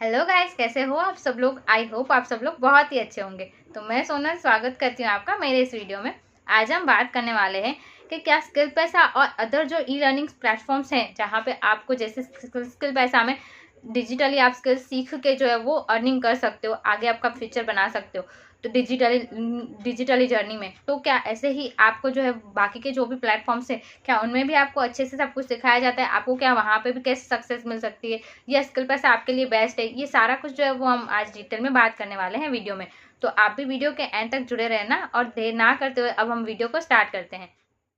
Hello guys, कैसे हो आप सब लोग। आई होप आप सब लोग बहुत ही अच्छे होंगे। तो मैं सोनल स्वागत करती हूँ आपका मेरे इस वीडियो में। आज हम बात करने वाले हैं कि क्या स्किल पैसा और अदर जो ई लर्निंग प्लेटफॉर्म्स हैं जहाँ पे आपको जैसे स्किल पैसा में डिजिटली आप स्किल सीख के जो है वो अर्निंग कर सकते हो, आगे आपका फ्यूचर बना सकते हो। तो डिजिटली जर्नी में तो क्या ऐसे ही आपको जो है बाकी के जो भी प्लेटफॉर्म्स हैं, क्या उनमें भी आपको अच्छे से सब कुछ सिखाया जाता है, आपको क्या वहाँ पे भी कैसे सक्सेस मिल सकती है, या स्किल पैसा आपके लिए बेस्ट है। ये सारा कुछ जो है वो हम आज डिटेल में बात करने वाले हैं वीडियो में। तो आप भी वीडियो के एंड तक जुड़े रहना और देर ना करते हुए अब हम वीडियो को स्टार्ट करते हैं।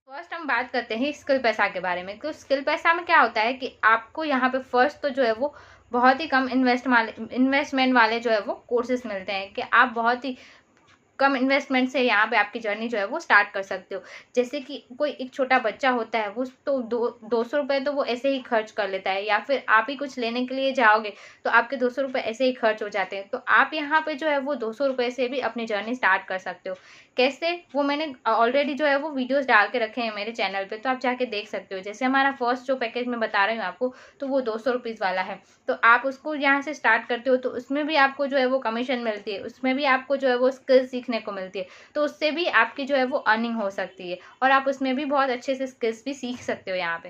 फर्स्ट हम बात करते हैं स्किल पैसा के बारे में। तो स्किल पैसा में क्या होता है कि आपको यहाँ पे फर्स्ट तो जो है वो बहुत ही कम इन्वेस्टमेंट वाले जो है वो कोर्सेज मिलते हैं कि आप बहुत ही कम इन्वेस्टमेंट से यहाँ पे आपकी जर्नी जो है वो स्टार्ट कर सकते हो। जैसे कि कोई एक छोटा बच्चा होता है, वो तो 200 रुपये तो वो ऐसे ही खर्च कर लेता है, या फिर आप ही कुछ लेने के लिए जाओगे तो आपके 200 रुपये ऐसे ही खर्च हो जाते हैं। तो आप यहाँ पे जो है वो 200 रुपये से भी अपनी जर्नी स्टार्ट कर सकते हो। कैसे, वो मैंने ऑलरेडी जो है वो वीडियोस डाल के रखे हैं मेरे चैनल पे, तो आप जाके देख सकते हो। जैसे हमारा फर्स्ट जो पैकेज मैं बता रही हूँ आपको, तो वो 200 रुपीज़ वाला है। तो आप उसको यहाँ से स्टार्ट करते हो तो उसमें भी आपको जो है वो कमीशन मिलती है, उसमें भी आपको जो है वो स्किल सीखने को मिलती है। तो उससे भी आपकी जो है वो अर्निंग हो सकती है और आप उसमें भी बहुत अच्छे से स्किल्स भी सीख सकते हो। यहाँ पे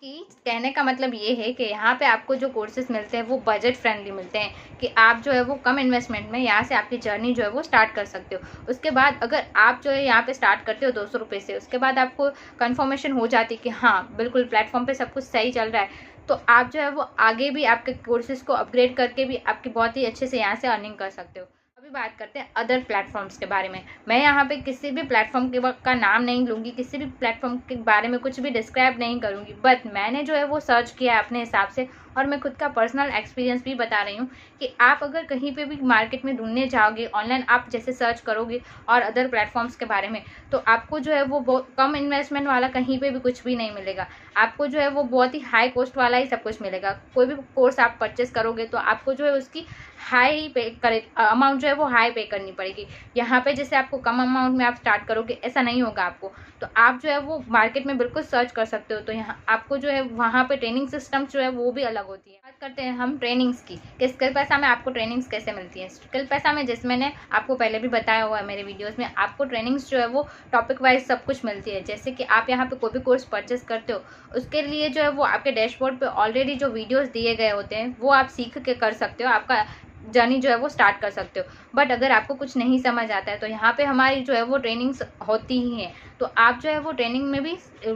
कि कहने का मतलब ये है कि यहाँ पे आपको जो कोर्सेज मिलते हैं वो बजट फ्रेंडली मिलते हैं, कि आप जो है वो कम इन्वेस्टमेंट में यहाँ से आपकी जर्नी जो है वो स्टार्ट कर सकते हो। उसके बाद अगर आप जो है यहाँ पे स्टार्ट करते हो 200 रुपये से, उसके बाद आपको कंफर्मेशन हो जाती है कि हाँ बिल्कुल प्लेटफॉर्म पे सब कुछ सही चल रहा है, तो आप जो है वो आगे भी आपके कोर्सेज को अपग्रेड करके भी आपकी बहुत ही अच्छे से यहाँ से अर्निंग कर सकते हो। अभी बात करते हैं अदर प्लेटफॉर्म्स के बारे में। मैं यहाँ पे किसी भी प्लेटफॉर्म का नाम नहीं लूँगी, किसी भी प्लेटफॉर्म के बारे में कुछ भी डिस्क्राइब नहीं करूँगी, बट मैंने जो है वो सर्च किया है अपने हिसाब से, और मैं खुद का पर्सनल एक्सपीरियंस भी बता रही हूँ कि आप अगर कहीं पे भी मार्केट में ढूंढने जाओगे, ऑनलाइन आप जैसे सर्च करोगे और अदर प्लेटफॉर्म्स के बारे में, तो आपको जो है वो बहुत कम इन्वेस्टमेंट वाला कहीं पे भी कुछ भी नहीं मिलेगा। आपको जो है वो बहुत ही हाई कॉस्ट वाला ही सब कुछ मिलेगा। कोई भी कोर्स आप परचेस करोगे तो आपको जो है उसकी हाई पे करे अमाउंट जो है वो हाई पे करनी पड़ेगी। यहाँ पे जैसे आपको कम अमाउंट में आप स्टार्ट करोगे, ऐसा नहीं होगा आपको। तो आप जो है वो मार्केट में बिल्कुल सर्च कर सकते हो। तो यहाँ आपको जो है वहाँ पे ट्रेनिंग सिस्टम जो है वो भी अलग होती है। बात करते हैं हम ट्रेनिंग्स की कि स्किल पैसा में आपको ट्रेनिंग्स कैसे मिलती है। स्किल पैसा में जैसे मैंने आपको पहले भी बताया हुआ है मेरे वीडियोज़ में, आपको ट्रेनिंग्स जो है वो टॉपिक वाइज सब कुछ मिलती है। जैसे कि आप यहाँ पे कोई भी कोर्स परचेस करते हो, उसके लिए जो है वो आपके डैशबोर्ड पे ऑलरेडी जो वीडियोस दिए गए होते हैं वो आप सीख के कर सकते हो, आपका जर्नी जो है वो स्टार्ट कर सकते हो। बट अगर आपको कुछ नहीं समझ आता है तो यहाँ पे हमारी जो है वो ट्रेनिंग्स होती ही हैं, तो आप जो है वो ट्रेनिंग में भी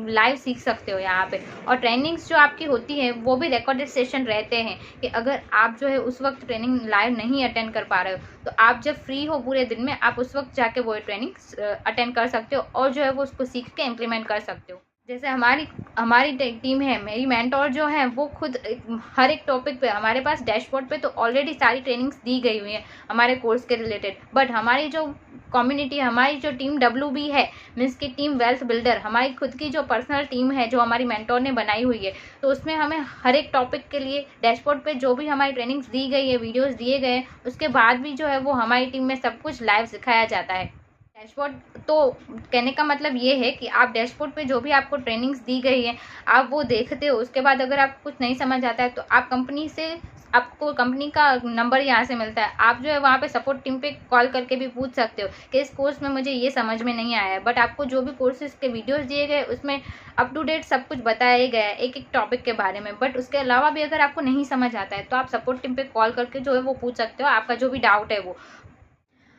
लाइव सीख सकते हो यहाँ पे। और ट्रेनिंग्स जो आपकी होती है वो भी रिकॉर्डेड सेशन रहते हैं, कि अगर आप जो है उस वक्त ट्रेनिंग लाइव नहीं अटेंड कर पा रहे हो तो आप जब फ्री हो पूरे दिन में, आप उस वक्त जाके वो ट्रेनिंग अटेंड कर सकते हो और जो है वो उसको सीख के इम्प्लीमेंट कर सकते हो। जैसे हमारी टीम है, मेरी मेंटोर जो है वो खुद हर एक टॉपिक पे हमारे पास डैशबोर्ड पे तो ऑलरेडी सारी ट्रेनिंग्स दी गई हुई है हमारे कोर्स के रिलेटेड। बट हमारी जो कम्युनिटी, हमारी जो टीम WB है, मीन्स की टीम वेल्थ बिल्डर, हमारी खुद की जो पर्सनल टीम है जो हमारी मेंटोर ने बनाई हुई है, तो उसमें हमें हर एक टॉपिक के लिए डैशबोर्ड पे जो भी हमारी ट्रेनिंग्स दी गई है, वीडियोज़ दिए गए हैं, उसके बाद भी जो है वो हमारी टीम में सब कुछ लाइव सिखाया जाता है। डैशबोर्ड तो कहने का मतलब ये है कि आप डैशबोर्ड पे जो भी आपको ट्रेनिंग्स दी गई है आप वो देखते हो। उसके बाद अगर आपको कुछ नहीं समझ आता है तो आप आपको कंपनी का नंबर यहाँ से मिलता है, आप जो है वहाँ पे सपोर्ट टीम पे कॉल करके भी पूछ सकते हो कि इस कोर्स में मुझे ये समझ में नहीं आया है। बट आपको जो भी कोर्सेज के वीडियोस दिए गए उसमें अप टू डेट सब कुछ बताया ही गया है एक एक टॉपिक के बारे में। बट उसके अलावा भी अगर आपको नहीं समझ आता है तो आप सपोर्ट टीम पे कॉल करके जो है वो पूछ सकते हो, आपका जो भी डाउट है वो।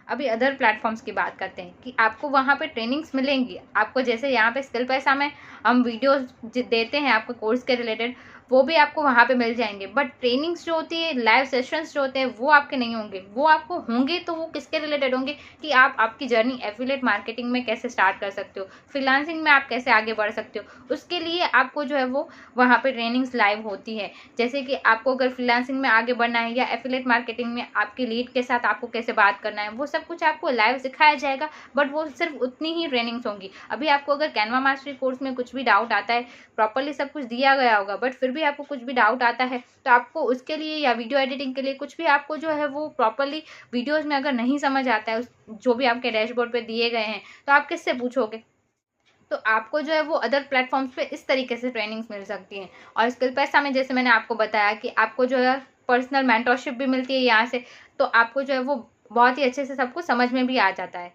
अभी अदर प्लेटफॉर्म्स की बात करते हैं कि आपको वहाँ पे ट्रेनिंग्स मिलेंगी। आपको जैसे यहाँ पे स्किल पैसा में हम वीडियोस देते हैं आपको कोर्स के रिलेटेड, वो भी आपको वहाँ पे मिल जाएंगे। बट ट्रेनिंग्स जो होती है, लाइव सेशंस जो होते हैं वो आपके नहीं होंगे। वो आपको होंगे तो वो किसके रिलेटेड होंगे कि आप आपकी जर्नी एफिलिएट मार्केटिंग में कैसे स्टार्ट कर सकते हो, फ्रीलांसिंग में आप कैसे आगे बढ़ सकते हो, उसके लिए आपको जो है वो वहाँ पे ट्रेनिंग्स लाइव होती है। जैसे कि आपको अगर फ्रीलांसिंग में आगे बढ़ना है या एफिलिएट मार्केटिंग में आपकी लीड के साथ आपको कैसे बात करना है, वो सब कुछ आपको लाइव सिखाया जाएगा। बट वो सिर्फ उतनी ही ट्रेनिंग्स होंगी। अभी आपको अगर कैनवा मास्टरी कोर्स में कुछ भी डाउट आता है, प्रॉपरली सब कुछ दिया गया होगा, बट फिर भी आपको कुछ भी डाउट आता है तो आपको उसके लिए या वीडियो एडिटिंग के लिए कुछ भी आपको जो है वो प्रॉपरली वीडियोस में अगर नहीं समझ आता है जो भी आपके डैशबोर्ड पे दिए गए हैं, तो आप किससे पूछोगे। तो आपको जो है वो अदर प्लेटफॉर्म्स पे इस तरीके से ट्रेनिंग्स मिल सकती हैं। और स्किल पैसा में जैसे मैंने आपको बताया कि आपको जो है पर्सनल मेंटरशिप भी मिलती है यहाँ से, तो आपको जो है वो बहुत ही अच्छे से सब कुछ समझ में भी आ जाता है।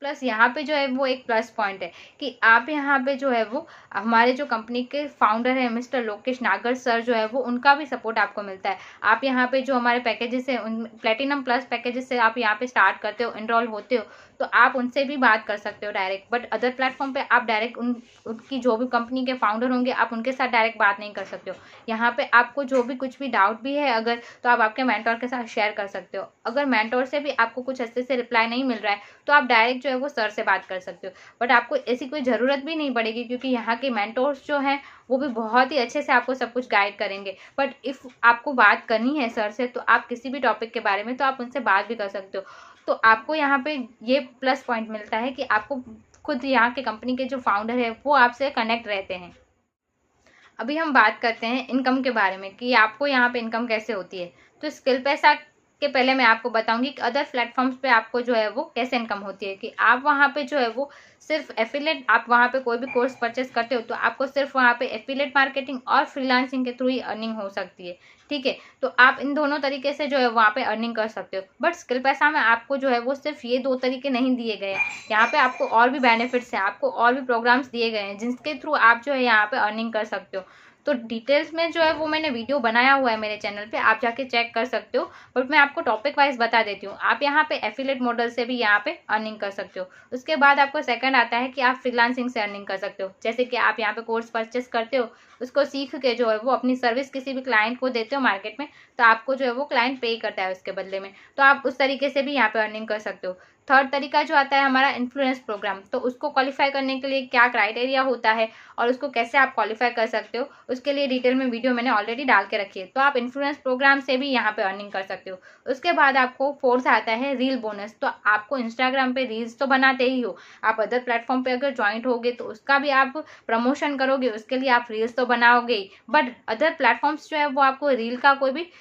प्लस यहाँ पे जो है वो एक प्लस पॉइंट है कि आप यहाँ पे जो है वो हमारे जो कंपनी के फाउंडर है मिस्टर लोकेश नागर सर जो है वो उनका भी सपोर्ट आपको मिलता है। आप यहाँ पे जो हमारे पैकेजेस है उन प्लेटिनम प्लस पैकेजेस से आप यहाँ पे स्टार्ट करते हो, इनरोल होते हो, तो आप उनसे भी बात कर सकते हो डायरेक्ट। बट अदर प्लेटफॉर्म पे आप डायरेक्ट उनकी जो भी कंपनी के फाउंडर होंगे आप उनके साथ डायरेक्ट बात नहीं कर सकते हो। यहाँ पे आपको जो भी कुछ भी डाउट भी है अगर, तो आप आपके मेंटोर के साथ शेयर कर सकते हो। अगर मेंटोर से भी आपको कुछ अच्छे से रिप्लाई नहीं मिल रहा है तो आप डायरेक्ट जो है वो सर से बात कर सकते हो। बट आपको ऐसी कोई ज़रूरत भी नहीं पड़ेगी क्योंकि यहाँ के मेंटोर्स जो हैं वो भी बहुत ही अच्छे से आपको सब कुछ गाइड करेंगे। बट इफ़ आपको बात करनी है सर से तो आप किसी भी टॉपिक के बारे में तो आप उनसे बात भी कर सकते हो। तो आपको यहाँ पे ये प्लस पॉइंट मिलता है कि आपको खुद यहाँ के कंपनी के जो फाउंडर है वो आपसे कनेक्ट रहते हैं। अभी हम बात करते हैं इनकम के बारे में कि आपको यहाँ पे इनकम कैसे होती है। तो स्किल पैसा के पहले मैं आपको बताऊंगी कि अदर प्लेटफॉर्म्स पे आपको जो है वो कैसे इनकम होती है। कि आप वहाँ पे जो है वो सिर्फ एफिलेट, आप वहाँ पे कोई भी कोर्स परचेस करते हो तो आपको सिर्फ वहाँ पे एफिलेट मार्केटिंग और फ्रीलांसिंग के थ्रू ही अर्निंग हो सकती है। ठीक है, तो आप इन दोनों तरीके से जो है वहाँ पे अर्निंग कर सकते हो। बट स्किल पैसा में आपको जो है वो सिर्फ ये 2 तरीके नहीं दिए गए हैं। यहाँ पे आपको और भी बेनिफिट्स हैं, आपको और भी प्रोग्राम्स दिए गए हैं जिसके थ्रू आप जो है यहाँ पे अर्निंग कर सकते हो। तो डिटेल्स में जो है वो मैंने वीडियो बनाया हुआ है मेरे चैनल पे, आप जाके चेक कर सकते हो। बट मैं आपको टॉपिक वाइज बता देती हूँ। आप यहाँ पे एफिलेट मॉडल से भी यहाँ पे अर्निंग कर सकते हो। उसके बाद आपको सेकंड आता है कि आप फ्रीलांसिंग से अर्निंग कर सकते हो। जैसे कि आप यहाँ पे कोर्स परचेस करते हो, उसको सीख के जो है वो अपनी सर्विस किसी भी क्लाइंट को देते हो मार्केट में, तो आपको जो है वो क्लाइंट पे करता है उसके बदले में, तो आप उस तरीके से भी यहाँ पे अर्निंग कर सकते हो। थर्ड तरीका जो आता है हमारा इन्फ्लुएंस प्रोग्राम, तो उसको क्वालिफाई करने के लिए क्या क्राइटेरिया होता है और उसको कैसे आप क्वालिफाई कर सकते हो, उसके लिए डिटेल में वीडियो मैंने ऑलरेडी डाल के रखी है। तो आप इन्फ्लुएंस प्रोग्राम से भी यहाँ पे अर्निंग कर सकते हो। उसके बाद आपको फोर्थ आता है रील बोनस। तो आपको इंस्टाग्राम पे रील्स तो बनाते ही हो, आप अदर प्लेटफॉर्म पे अगर ज्वाइंट होगे तो उसका भी आप प्रमोशन करोगे, उसके लिए आप रील्स तो बनाओगे ही। बट अदर प्लेटफॉर्म्स जो है वो आपको रील का कोई भी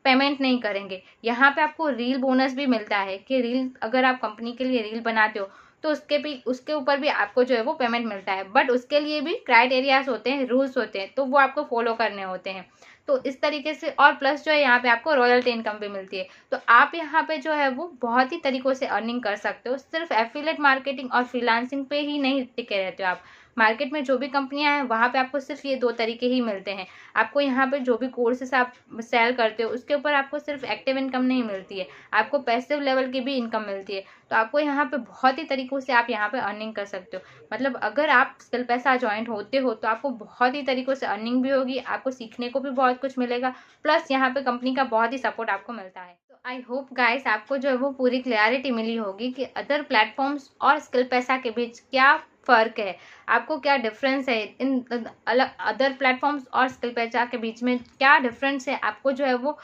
पेमेंट नहीं करेंगे। यहाँ पे आपको रील बोनस भी मिलता है कि रील, अगर आप कंपनी के लिए रील बनाते हो तो उसके ऊपर भी आपको जो है वो पेमेंट मिलता है। बट उसके लिए भी क्राइटेरियाज होते हैं, रूल्स होते हैं, तो वो आपको फॉलो करने होते हैं। तो इस तरीके से, और प्लस जो है यहाँ पे आपको रॉयल्टी इनकम भी मिलती है। तो आप यहाँ पे जो है वो बहुत ही तरीकों से अर्निंग कर सकते हो। सिर्फ एफिलिएट मार्केटिंग और फ्रीलांसिंग पे ही नहीं टिके रहते हो आप। मार्केट में जो भी कंपनियां हैं वहाँ पे आपको सिर्फ ये 2 तरीके ही मिलते हैं। आपको यहाँ पे जो भी कोर्सेस आप सेल करते हो उसके ऊपर आपको सिर्फ एक्टिव इनकम नहीं मिलती है, आपको पैसिव लेवल की भी इनकम मिलती है। तो आपको यहाँ पे बहुत ही तरीकों से आप यहाँ पे अर्निंग कर सकते हो। मतलब अगर आप स्किल पैसा ज्वाइंट होते हो तो आपको बहुत ही तरीकों से अर्निंग भी होगी, आपको सीखने को भी बहुत कुछ मिलेगा, प्लस यहाँ पे कंपनी का बहुत ही सपोर्ट आपको मिलता है। तो आई होप गाइस आपको जो है वो पूरी क्लैरिटी मिली होगी कि अदर प्लेटफॉर्म्स और स्किल पैसा के बीच क्या फ़र्क है, आपको क्या डिफरेंस है, इन अलग अदर प्लेटफॉर्म्स और स्किल पैसा के बीच में क्या डिफरेंस है, आपको जो है वो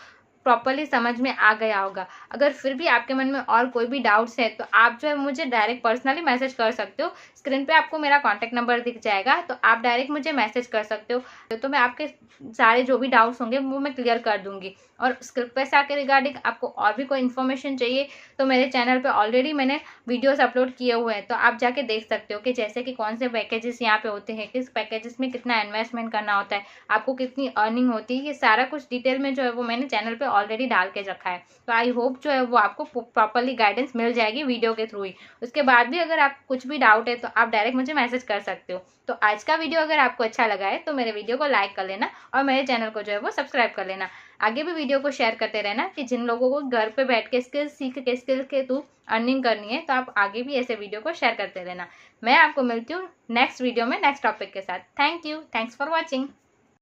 प्रॉपरली समझ में आ गया होगा। अगर फिर भी आपके मन में और कोई भी डाउट्स है तो आप जो है मुझे डायरेक्ट पर्सनली मैसेज कर सकते हो। स्क्रीन पे आपको मेरा कॉन्टैक्ट नंबर दिख जाएगा, तो आप डायरेक्ट मुझे मैसेज कर सकते हो। तो मैं आपके सारे जो भी डाउट्स होंगे वो मैं क्लियर कर दूंगी। और स्किल पैसा के रिगार्डिंग आपको और भी कोई इन्फॉर्मेशन चाहिए तो मेरे चैनल पे ऑलरेडी मैंने वीडियोस अपलोड किए हुए हैं, तो आप जाके देख सकते हो कि जैसे कि कौन से पैकेजेस यहाँ पे होते हैं, किस पैकेजेस में कितना इन्वेस्टमेंट करना होता है, आपको कितनी अर्निंग होती है, ये सारा कुछ डिटेल में जो है वो मैंने चैनल पे ऑलरेडी डाल के रखा है। तो आई होप जो है वो आपको प्रॉपरली गाइडेंस मिल जाएगी वीडियो के थ्रू ही। उसके बाद भी अगर आप कुछ भी डाउट है तो आप डायरेक्ट मुझे मैसेज कर सकते हो। तो आज का वीडियो अगर आपको अच्छा लगा है तो मेरे वीडियो को लाइक कर लेना और मेरे चैनल को जो है वो सब्सक्राइब कर लेना। आगे भी वीडियो को शेयर करते रहना कि जिन लोगों को घर पे बैठ के स्किल्स सीख के स्किल के थ्रू अर्निंग करनी है तो आप आगे भी ऐसे वीडियो को शेयर करते रहना। मैं आपको मिलती हूँ नेक्स्ट वीडियो में नेक्स्ट टॉपिक के साथ। Thank you, thanks for watching.